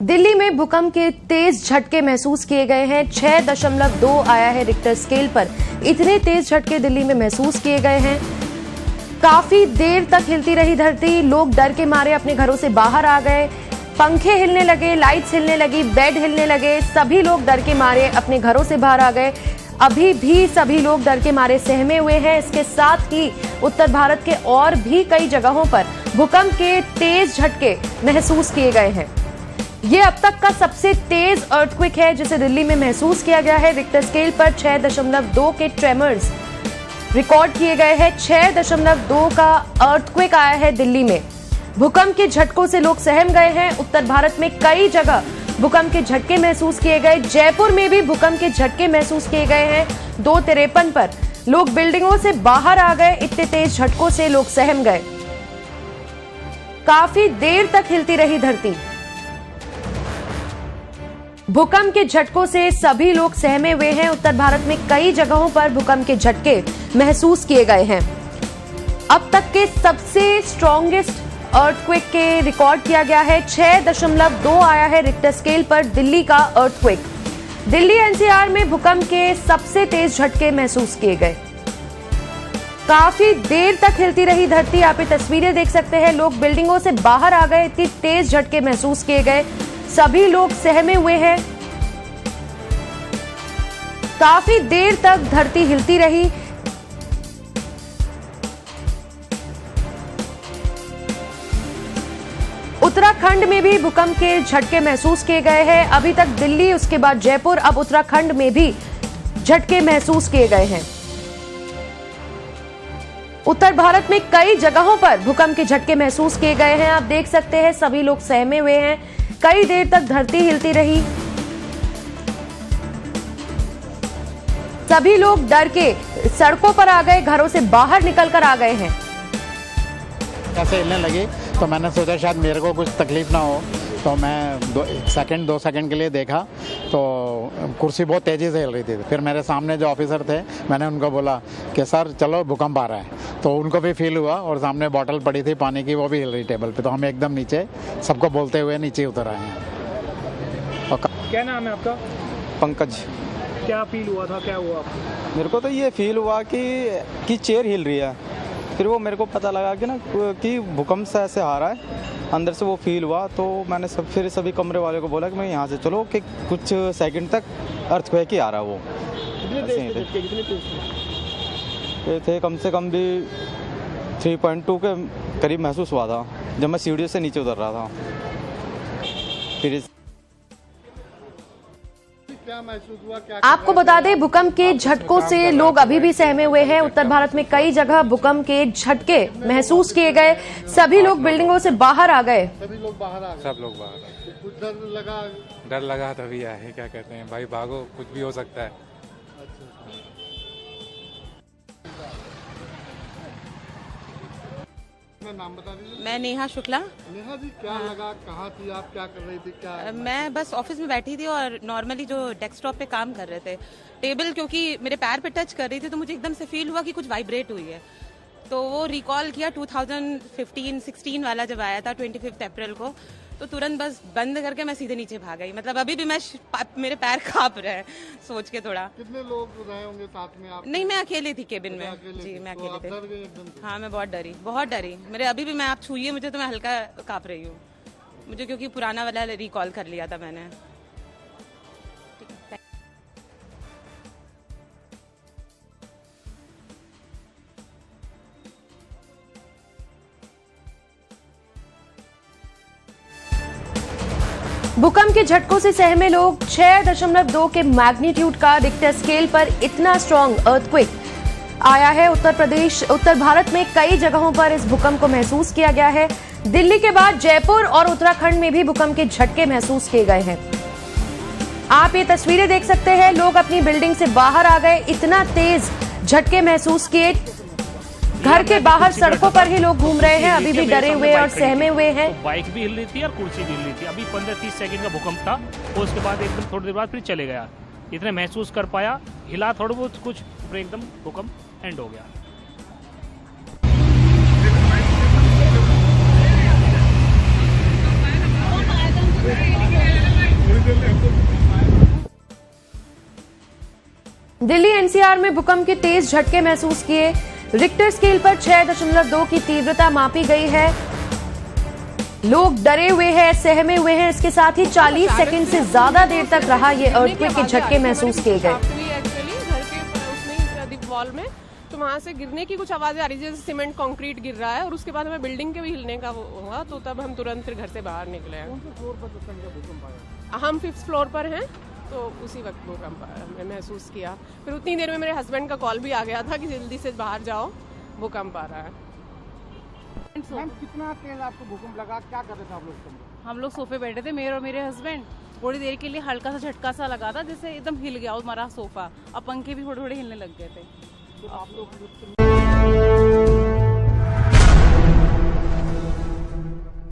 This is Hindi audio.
दिल्ली में भूकंप के तेज झटके महसूस किए गए हैं। 6.2 आया है रिक्टर स्केल पर। इतने तेज झटके दिल्ली में महसूस किए गए हैं। काफी देर तक हिलती रही धरती। लोग डर के मारे अपने घरों से बाहर आ गए। पंखे हिलने लगे, लाइट्स हिलने लगी, बेड हिलने लगे। सभी लोग डर के मारे अपने घरों से बाहर आ गए। अभी भी सभी लोग डर के मारे सहमे हुए हैं। इसके साथ ही उत्तर भारत के और भी कई जगहों पर भूकंप के तेज झटके महसूस किए गए हैं। ये अब तक का सबसे तेज अर्थक्वेक है जिसे दिल्ली में महसूस किया गया है। रिक्टर स्केल पर 6.2 के ट्रेमर्स रिकॉर्ड किए गए हैं। 6.2 का अर्थक्वेक आया है दिल्ली में। भूकंप के झटकों से लोग सहम गए हैं। उत्तर भारत में कई जगह भूकंप के झटके महसूस किए गए। जयपुर में भी भूकंप के झटके महसूस किए गए हैं। 2:53 पर लोग बिल्डिंगों से बाहर आ गए। इतने तेज झटकों से लोग सहम गए। काफी देर तक हिलती रही धरती। भूकंप के झटकों से सभी लोग सहमे हुए हैं। उत्तर भारत में कई जगहों पर भूकंप के झटके महसूस किए गए हैं। अब तक के सबसे स्ट्रॉन्गेस्ट अर्थक्वेक के रिकॉर्ड किया गया है। 6.2 आया है रिक्टर स्केल पर दिल्ली का अर्थक्वेक। दिल्ली एनसीआर में भूकंप के सबसे तेज झटके महसूस किए गए। काफी देर तक हिलती रही धरती। आप ये तस्वीरें देख सकते हैं। लोग बिल्डिंगों से बाहर आ गए। इतनी तेज झटके महसूस किए गए। सभी लोग सहमे हुए हैं। काफी देर तक धरती हिलती रही। उत्तराखंड में भी भूकंप के झटके महसूस किए गए हैं। अभी तक दिल्ली, उसके बाद जयपुर, अब उत्तराखंड में भी झटके महसूस किए गए हैं। उत्तर भारत में कई जगहों पर भूकंप के झटके महसूस किए गए हैं। आप देख सकते हैं सभी लोग सहमे हुए हैं। कई देर तक धरती हिलती रही। सभी लोग डर के सड़कों पर आ गए, घरों से बाहर निकलकर आ गए हैं। ऐसे हिलने लगी तो मैंने सोचा शायद मेरे को कुछ तकलीफ ना हो, तो मैं 2 सेकंड के लिए देखा तो कुर्सी बहुत तेज़ी से हिल रही थी। फिर मेरे सामने जो ऑफिसर थे, मैंने उनको बोला कि सर चलो भूकंप आ रहा है, तो उनको भी फील हुआ और सामने बॉटल पड़ी थी पानी की, वो भी हिल रही टेबल पे। तो हम एकदम नीचे सबको बोलते हुए नीचे उतर आए हैं। क्या नाम है आपका? पंकज। क्या फील हुआ था, क्या हुआ? मेरे को तो ये फील हुआ कि चेयर हिल रही है। फिर वो मेरे को पता लगा कि भूकंप से ऐसे आ रहा है, अंदर से वो फील हुआ। तो मैंने फिर सभी कमरे वाले को बोला कि मैं यहाँ से चलो कि कुछ सेकंड तक अर्थक्वेक ही आ रहा है। वो ये थे कम से कम भी 3.2 के करीब महसूस हुआ था जब मैं सीढ़ियों से नीचे उतर रहा था। फिर क्या महसूस हुआ? क्या आपको बता दें, भूकंप के झटकों से लोग अभी भी सहमे हुए हैं। उत्तर भारत में कई जगह भूकंप के झटके महसूस किए गए। सभी लोग बिल्डिंगों से बाहर आ गए। सभी लोग बाहर आ गए। सब लोग बाहर आ गए। कुछ डर लगा तभी आए। क्या कहते हैं भाई, भागो, कुछ भी हो सकता है। नाम बता दीजिए। मैं नेहा शुक्ला। नेहा जी, क्या लगा? कहाँ थी आप? क्या कर रही थी? क्या? मैं बस ऑफिस में बैठी थी और नॉर्मली जो डेस्कटॉप पे काम कर रहे थे, टेबल क्योंकि मेरे पैर पे टच कर रही थी तो मुझे एकदम से फील हुआ कि कुछ वाइब्रेट हुई है। तो वो रिकॉल किया 2015-16 वाला जब आया था 25 अप्रैल को, तो तुरंत बस बंद करके मैं सीधे नीचे भाग गई। मतलब अभी भी मेरे पैर कांप रहे हैं सोच के थोड़ा। कितने लोग रहे होंगे साथ में आप? नहीं, मैं अकेली थी केबिन में। जी, मैं अकेले थी। डर गए एकदम से? हाँ, मैं बहुत डरी। मेरे अभी भी, मैं आप छूइए मुझे तो मैं हल्का कांप रही हूँ। मुझे क्योंकि पुराना वाला रिकॉल कर लिया था मैंने। भूकंप के झटकों से सहमे लोग। 6.2 के मैग्नीट्यूड का रिक्टर स्केल पर इतना स्ट्रॉन्ग अर्थक्वेक आया है। उत्तर भारत में कई जगहों पर इस भूकंप को महसूस किया गया है। दिल्ली के बाद जयपुर और उत्तराखंड में भी भूकंप के झटके महसूस किए गए हैं। आप ये तस्वीरें देख सकते हैं। लोग अपनी बिल्डिंग से बाहर आ गए। इतना तेज झटके महसूस किए। घर के बाहर सड़कों पर ही लोग घूम रहे हैं। अभी भी डरे हुए और सहमे हुए हैं। बाइक भी हिल रही थी और कुर्सी भी हिल रही थी। अभी 15-30 सेकंड का भूकंप था और उसके बाद एकदम थोड़ी देर बाद फिर चले गया। इतने महसूस कर पाया, हिला थोड़ा बहुत कुछ, फिर एकदम भूकंप एंड हो गया। Thank you. दिल्ली एनसीआर में भूकंप के तेज झटके महसूस किए। रिक्टर स्केल पर 6.2 की तीव्रता मापी गई है। लोग डरे हुए हैं, सहमे हुए हैं। इसके साथ ही 40 सेकंड से ज्यादा देर तक रहा ये अर्थक्वेक के झटके महसूस किए गए। एक्चुअली घर के उसमें वॉल में तो वहाँ से गिरने की कुछ आवाजें आ रही जैसे सीमेंट कंक्रीट गिर रहा है और उसके बाद हमें बिल्डिंग के भी हिलने का वो हुआ तो तब हम तुरंत फिर घर से बाहर निकले हैं। हम 5th फ्लोर पर हैं तो उसी वक्त भूकंप हमने महसूस किया। फिर उतनी देर में मेरे हस्बैंड का कॉल भी आ गया था कि जल्दी से बाहर जाओ, भूकंप आ रहा है। कितना तेज आपको भूकंप लगा, क्या कर रहे थे आप लोग? हम लोग सोफे बैठे थे, मेरे और मेरे हस्बैंड। थोड़ी देर के लिए हल्का सा झटका सा लगा था, जैसे एकदम हिल गया हमारा सोफा। अब पंखे भी थोड़े थोड़े हिलने लग गए थे। तो आप लोग